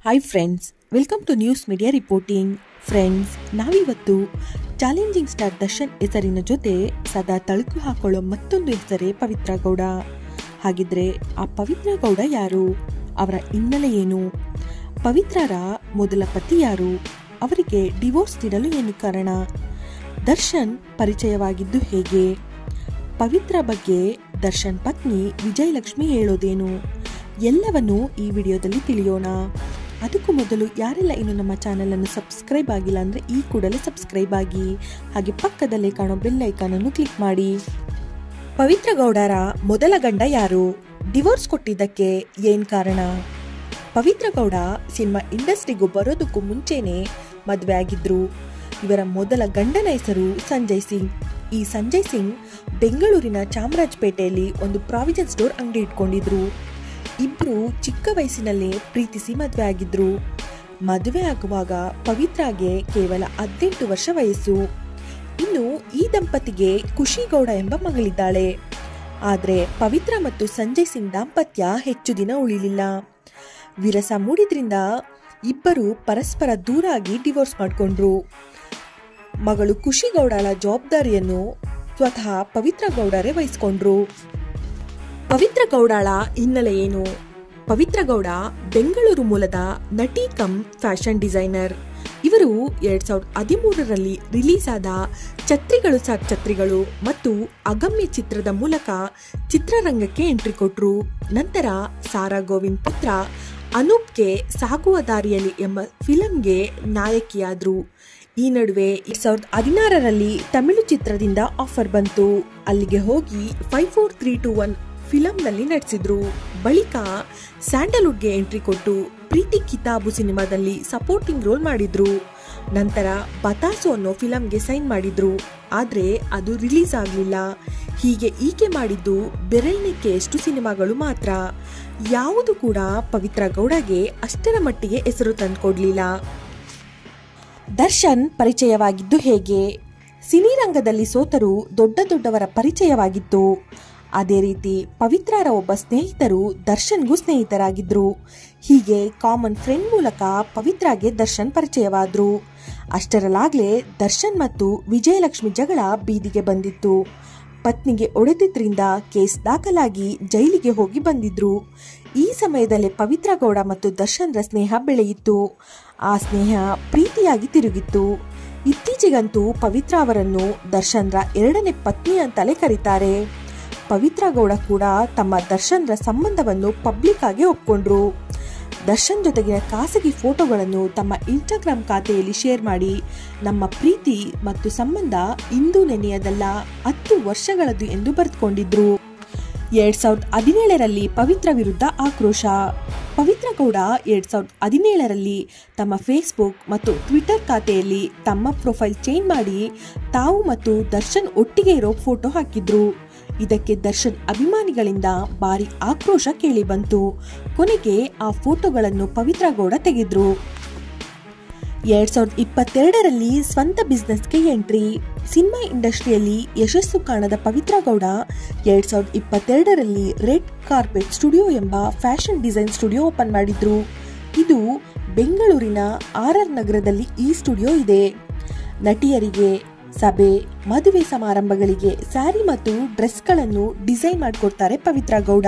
Hi friends, welcome to news media reporting. Friends, ನಾವಿವತ್ತು challenging star Darshan ಹೆಸರಿನ ಜೊತೆ ಸದಾ ತಳುಕು ಹಾಕೊಳ್ಳೋ ಮತ್ತೊಂದು ಹೆಸರೇ ಪವಿತ್ರ ಗೌಡ. ಹಾಗಿದ್ರೆ ಆ ಪವಿತ್ರ ಗೌಡ ಯಾರು? ಅವರ ಹಿನ್ನೆಲೆ ಏನು? ಪವಿತ್ರರ ಮೊದಲ ಪತಿ ಯಾರು? ಅವರಿಗೆ ಡಿವೋರ್ಸ್ ನೀಡಲು ಏನು ಕಾರಣ? ದರ್ಶನ್ ಪರಿಚಯವಾಗಿದ್ದು ಹೇಗೆ? ಪವಿತ್ರ ಬಗ್ಗೆ ದರ್ಶನ್ ಪತ್ನಿ ವಿಜಯಲಕ್ಷ್ಮಿ ಹೇಳೋದೇನು? ಎಲ್ಲವನ್ನೂ ಈ ವಿಡಿಯೋದಲ್ಲಿ ತಿಳಿಯೋಣ. ಅದಕ್ಕೂ ಮೊದಲು ಯಾರೆಲ್ಲ ಇನ್ನು ನಮ್ಮ ಚಾನೆಲ್ ಅನ್ನು ಸಬ್ಸ್ಕ್ರೈಬ್ ಆಗಿಲ್ಲ ಅಂದರೆ ಈ ಕೂಡಲೇ ಸಬ್ಸ್ಕ್ರೈಬ್ ಆಗಿ, ಹಾಗೆ ಪಕ್ಕದಲ್ಲೇ ಕಾಣೋ ಬೆಲ್ ಐಕಾನ್ ಅನ್ನು ಕ್ಲಿಕ್ ಮಾಡಿ. ಪವಿತ್ರ ಗೌಡರ ಮೊದಲ ಗಂಡ ಯಾರು? ಡಿವೋರ್ಸ್ ಕೊಟ್ಟಿದ್ದಕ್ಕೆ ಏನ್ ಕಾರಣ? ಪವಿತ್ರ ಗೌಡ ಸಿನಿಮಾ ಇಂಡಸ್ಟ್ರಿಗೂ ಬರೋದಕ್ಕೂ ಮುಂಚೆನೆ ಮದುವೆ ಆಗಿದ್ರು. ಇವರ ಮೊದಲ ಗಂಡನ ಹೆಸರು ಸಂಜಯ್ ಸಿಂಗ್. ಈ ಸಂಜಯ್ ಸಿಂಗ್ ಬೆಂಗಳೂರಿನ ಚಾಮರಾಜಪೇಟೆಯಲ್ಲಿ ಒಂದು ಪ್ರಾವಿಜನ್ ಸ್ಟೋರ್ ಅಂಗಡಿ ಇಟ್ಕೊಂಡಿದ್ರು. ಇಬ್ರು ಚಿಕ್ಕ ವಯಸ್ಸಿನಲ್ಲೇ ಪ್ರೀತಿಸಿ ಮದುವೆ ಆಗಿದ್ರು. ಮದುವೆ ಆಗುವಾಗ ಪವಿತ್ರಾಗೆ ಕೇವಲ 18 ವರ್ಷ ವಯಸ್ಸು. ಇನ್ನು ಈ ದಂಪತಿಗೆ ಖುಷಿ ಗೌಡ ಎಂಬ ಮಗಳಿದ್ದಾಳೆ. ಆದ್ರೆ ಪವಿತ್ರ ಮತ್ತು ಸಂಜಯ್ ಸಿಂಗ್ ದಾಂಪತ್ಯ ಹೆಚ್ಚು ದಿನ ಉಳಿಲಿಲ್ಲ. ವಿರಸ ಮೂಡಿದ್ರಿಂದ ಇಬ್ಬರು ಪರಸ್ಪರ ದೂರ ಆಗಿ ಡಿವೋರ್ಸ್ ಮಾಡಿಕೊಂಡ್ರು. ಮಗಳು ಖುಷಿ ಗೌಡಳ ಜವಾಬ್ದಾರಿಯನ್ನು ಸ್ವತಃ ಪವಿತ್ರ ಗೌಡರೇ ವಹಿಸಿಕೊಂಡ್ರು. ಪವಿತ್ರ ಗೌಡಳ ಹಿನ್ನೆಲೆ ಏನು? ಪವಿತ್ರ ಗೌಡ ಬೆಂಗಳೂರು ಮೂಲದ ನಟಿ ಕಮ್ ಫ್ಯಾಷನ್ ಡಿಸೈನರ್. ಇವರು 2013ರಲ್ಲಿ ರಿಲೀಸ್ ಆದ ಛತ್ರಿಗಳು ಸಾಕ್ ಛತ್ರಿಗಳು ಮತ್ತು ಅಗಮ್ಯ ಚಿತ್ರದ ಮೂಲಕ ಚಿತ್ರರಂಗಕ್ಕೆ ಎಂಟ್ರಿ ಕೊಟ್ರು. ನಂತರ ಸಾರಾ ಗೋವಿಂದ್ ಪುತ್ರ ಅನೂಪ್ಗೆ ಸಾಗುವ ದಾರಿಯಲ್ಲಿ ಎಂಬ ಫಿಲಂಗೆ ನಾಯಕಿಯಾದ್ರು. ಈ ನಡುವೆ 2016ರಲ್ಲಿ ತಮಿಳು ಚಿತ್ರದಿಂದ ಆಫರ್ ಬಂತು. ಅಲ್ಲಿಗೆ ಹೋಗಿ 5431 ಫಿಲಂನಲ್ಲಿ ನಟಿಸಿದ್ರು. ಬಳಿಕ ಸ್ಯಾಂಡಲ್ವುಡ್ಗೆ ಎಂಟ್ರಿ ಕೊಟ್ಟು ಪ್ರೀತಿ ಕಿತಾಬು ಸಿನಿಮಾದಲ್ಲಿ ಸಪೋರ್ಟಿಂಗ್ ರೋಲ್ ಮಾಡಿದ್ರು. ನಂತರ ಬತಾಸು ಅನ್ನೋ ಫಿಲಂಗೆ ಸೈನ್ ಮಾಡಿದ್ರು. ಆದ್ರೆ ಅದು ರಿಲೀಸ್ ಆಗಲಿಲ್ಲ. ಹೀಗೆ ಈಕೆ ಮಾಡಿದ್ದು ಬೆರಳೆಣಿಕೆಯಷ್ಟು ಸಿನಿಮಾಗಳು ಮಾತ್ರ. ಯಾವುದು ಕೂಡ ಪವಿತ್ರ ಗೌಡಗೆ ಅಷ್ಟರ ಮಟ್ಟಿಗೆ ಹೆಸರು ತಂದುಕೊಡ್ಲಿಲ್ಲ. ದರ್ಶನ್ ಪರಿಚಯವಾಗಿದ್ದು ಹೇಗೆ? ಸಿನಿರಂಗದಲ್ಲಿ ಸೋತರೂ ದೊಡ್ಡವರ ಪರಿಚಯವಾಗಿತ್ತು. ಅದೇ ರೀತಿ ಪವಿತ್ರರ ಒಬ್ಬ ಸ್ನೇಹಿತರು ದರ್ಶನ್ಗೂ ಸ್ನೇಹಿತರಾಗಿದ್ರು. ಹೀಗೆ ಕಾಮನ್ ಫ್ರೆಂಡ್ ಮೂಲಕ ಪವಿತ್ರಾಗೆ ದರ್ಶನ್ ಪರಿಚಯವಾದ್ರು. ಅಷ್ಟರಲ್ಲಾಗ್ಲೇ ದರ್ಶನ್ ಮತ್ತು ವಿಜಯಲಕ್ಷ್ಮಿ ಜಗಳ ಬೀದಿಗೆ ಬಂದಿತ್ತು. ಪತ್ನಿಗೆ ಹೊಡೆದಿದ್ರಿಂದ ಕೇಸ್ ದಾಖಲಾಗಿ ಜೈಲಿಗೆ ಹೋಗಿ ಬಂದಿದ್ರು. ಈ ಸಮಯದಲ್ಲೇ ಪವಿತ್ರ ಗೌಡ ಮತ್ತು ದರ್ಶನ್ರ ಸ್ನೇಹ ಬೆಳೆಯಿತು. ಆ ಸ್ನೇಹ ಪ್ರೀತಿಯಾಗಿ ತಿರುಗಿತ್ತು. ಇತ್ತೀಚೆಗಂತೂ ಪವಿತ್ರ ಅವರನ್ನು ದರ್ಶನ್ರ 2ನೇ ಪತ್ನಿ ಅಂತಲೇ ಕರೀತಾರೆ. ಪವಿತ್ರ ಗೌಡ ಕೂಡ ತಮ್ಮ ದರ್ಶನ್ರ ಸಂಬಂಧವನ್ನು ಪಬ್ಲಿಕ್ ಆಗಿ ಒಪ್ಕೊಂಡ್ರು. ದರ್ಶನ್ ಜೊತೆಗಿನ ಖಾಸಗಿ ಫೋಟೋಗಳನ್ನು ತಮ್ಮ ಇನ್ಸ್ಟಾಗ್ರಾಮ್ ಖಾತೆಯಲ್ಲಿ ಶೇರ್ ಮಾಡಿ, ನಮ್ಮ ಪ್ರೀತಿ ಮತ್ತು ಸಂಬಂಧ ಇಂದು ನೆನೆಯದಲ್ಲ 10 ವರ್ಷಗಳದ್ದು ಎಂದು ಬರೆದುಕೊಂಡಿದ್ರು. 2017ರಲ್ಲಿ ಪವಿತ್ರ ವಿರುದ್ಧ ಆಕ್ರೋಶ. ಪವಿತ್ರ ಗೌಡ 2017ರಲ್ಲಿ ತಮ್ಮ ಫೇಸ್ಬುಕ್ ಮತ್ತು ಟ್ವಿಟರ್ ಖಾತೆಯಲ್ಲಿ ತಮ್ಮ ಪ್ರೊಫೈಲ್ ಚೇಂಜ್ ಮಾಡಿ ತಾವು ಮತ್ತು ದರ್ಶನ್ ಒಟ್ಟಿಗೆ ಇರೋ ಫೋಟೋ ಹಾಕಿದ್ರು. ಇದಕ್ಕೆ ದರ್ಶನ್ ಅಭಿಮಾನಿಗಳಿಂದ ಭಾರಿ ಆಕ್ರೋಶ ಕೇಳಿ ಬಂತು. ಕೊನೆಗೆ ಆ ಫೋಟೋಗಳನ್ನು ಪವಿತ್ರ ಗೌಡ ತೆಗೆದ್ರು. 2022ರಲ್ಲಿ ಸ್ವಂತ ಬಿಸ್ನೆಸ್ಗೆ ಎಂಟ್ರಿ. ಸಿನಿಮಾ ಇಂಡಸ್ಟ್ರಿಯಲ್ಲಿ ಯಶಸ್ಸು ಕಾಣದ Pavithra Gowda 2022ರಲ್ಲಿ red carpet studio ಎಂಬ ಫ್ಯಾಷನ್ ಡಿಸೈನ್ ಸ್ಟುಡಿಯೋ ಓಪನ್ ಮಾಡಿದ್ರು. ಇದು ಬೆಂಗಳೂರಿನ RR ನಗರದಲ್ಲಿ ಈ ಸ್ಟುಡಿಯೋ ಇದೆ. ನಟಿಯರಿಗೆ ಸಭೆ, ಮದುವೆ ಸಮಾರಂಭಗಳಿಗೆ ಸ್ಯಾರಿ ಮತ್ತು ಡ್ರೆಸ್ಗಳನ್ನು ಡಿಸೈನ್ ಮಾಡಿಕೊಡ್ತಾರೆ ಪವಿತ್ರ ಗೌಡ.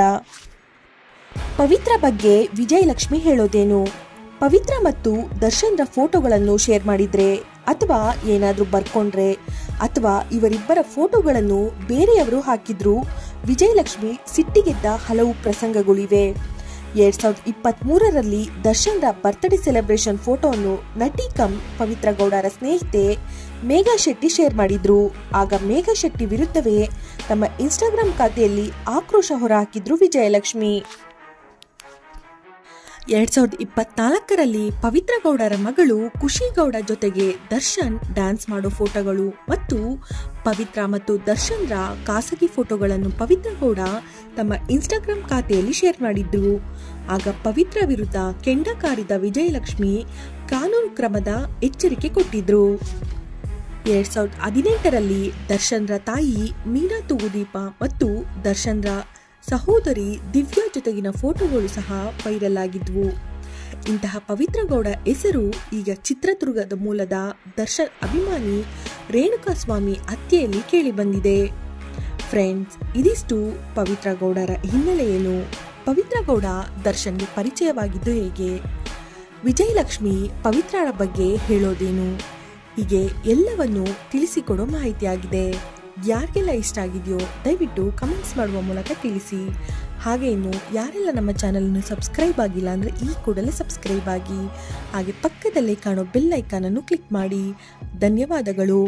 ಪವಿತ್ರ ಬಗ್ಗೆ ವಿಜಯಲಕ್ಷ್ಮಿ ಹೇಳೋದೇನು? ಪವಿತ್ರ ಮತ್ತು ದರ್ಶನ್ರ ಫೋಟೋಗಳನ್ನು ಶೇರ್ ಮಾಡಿದ್ರೆ ಅಥವಾ ಏನಾದ್ರೂ ಬರ್ಕೊಂಡ್ರೆ ಅಥವಾ ಇವರಿಬ್ಬರ ಫೋಟೋಗಳನ್ನು ಬೇರೆಯವರು ಹಾಕಿದ್ರು ವಿಜಯಲಕ್ಷ್ಮಿ ಸಿಟ್ಟಿಗೆದ್ದ ಹಲವು ಪ್ರಸಂಗಗಳಿವೆ. 2023ರಲ್ಲಿ ದರ್ಶನ್ರ ಬರ್ತ್ಡೇ ಸೆಲೆಬ್ರೇಷನ್ ಫೋಟೋವನ್ನು ನಟಿ ಕಮ್ ಪವಿತ್ರ ಗೌಡರ ಸ್ನೇಹಿತೆ ಮೇಘಾ ಶೆಟ್ಟಿ ಶೇರ್ ಮಾಡಿದ್ರು. ಆಗ ಮೇಘಾ ಶೆಟ್ಟಿ ವಿರುದ್ಧವೇ ತಮ್ಮ ಇನ್ಸ್ಟಾಗ್ರಾಮ್ ಖಾತೆಯಲ್ಲಿ ಆಕ್ರೋಶ ಹೊರಹಾಕಿದ್ರು ವಿಜಯಲಕ್ಷ್ಮಿ. 2024ರಲ್ಲಿ ಪವಿತ್ರ ಗೌಡರ ಮಗಳು ಖುಷಿ ಗೌಡ ಜೊತೆಗೆ ದರ್ಶನ್ ಡ್ಯಾನ್ಸ್ ಮಾಡೋ ಫೋಟೋಗಳು ಮತ್ತು ಪವಿತ್ರ ಮತ್ತು ದರ್ಶನ್ರ ಖಾಸಗಿ ಫೋಟೋಗಳನ್ನು ಪವಿತ್ರ ಗೌಡ ತಮ್ಮ ಇನ್ಸ್ಟಾಗ್ರಾಮ್ ಖಾತೆಯಲ್ಲಿ ಶೇರ್ ಮಾಡಿದ್ರು. ಆಗ ಪವಿತ್ರ ವಿರುದ್ಧ ಕೆಂಡ ಕಾರಿದ ವಿಜಯಲಕ್ಷ್ಮಿ ಕಾನೂನು ಕ್ರಮದ ಎಚ್ಚರಿಕೆ ಕೊಟ್ಟಿದ್ರು. 2018ರಲ್ಲಿ ದರ್ಶನ್ರ ತಾಯಿ ಮೀನಾ ತೂಗುದೀಪ ಮತ್ತು ದರ್ಶನ್ರ ಸಹೋದರಿ ದಿವ್ಯಾ ಜೊತೆಗಿನ ಫೋಟೋಗಳು ಸಹ ವೈರಲ್ ಆಗಿದ್ವು. ಇಂತಹ ಪವಿತ್ರ ಗೌಡ ಹೆಸರು ಈಗ ಚಿತ್ರದುರ್ಗದ ಮೂಲದ ದರ್ಶನ್ ಅಭಿಮಾನಿ ರೇಣುಕಾಸ್ವಾಮಿ ಅತ್ತೆಯಲ್ಲಿ ಕೇಳಿಬಂದಿದೆ. ಫ್ರೆಂಡ್ಸ್, ಇದಿಷ್ಟು ಪವಿತ್ರ ಗೌಡರ ಹಿನ್ನೆಲೆ ಏನು, ಪವಿತ್ರ ಗೌಡ ದರ್ಶನ್ಗೆ ಪರಿಚಯವಾಗಿದ್ದು ಹೇಗೆ, ವಿಜಯಲಕ್ಷ್ಮಿ ಪವಿತ್ರರ ಬಗ್ಗೆ ಹೇಳೋದೇನು, ಹೀಗೆ ಎಲ್ಲವನ್ನು ತಿಳಿಸಿಕೊಡೋ ಮಾಹಿತಿಯಾಗಿದೆ. ಯಾರಿಗೆಲ್ಲ ಇಷ್ಟ ಆಗಿದೆಯೋ ದಯವಿಟ್ಟು ಕಮೆಂಟ್ಸ್ ಮಾಡುವ ಮೂಲಕ ತಿಳಿಸಿ. ಹಾಗೆ ಇನ್ನು ಯಾರೆಲ್ಲ ನಮ್ಮ ಚಾನಲನ್ನು ಸಬ್ಸ್ಕ್ರೈಬ್ ಆಗಿಲ್ಲ ಅಂದರೆ ಈ ಕೂಡಲೇ ಸಬ್ಸ್ಕ್ರೈಬ್ ಆಗಿ, ಹಾಗೆ ಪಕ್ಕದಲ್ಲೇ ಕಾಣೋ ಬೆಲ್ ಐಕಾನನ್ನು ಕ್ಲಿಕ್ ಮಾಡಿ. ಧನ್ಯವಾದಗಳು.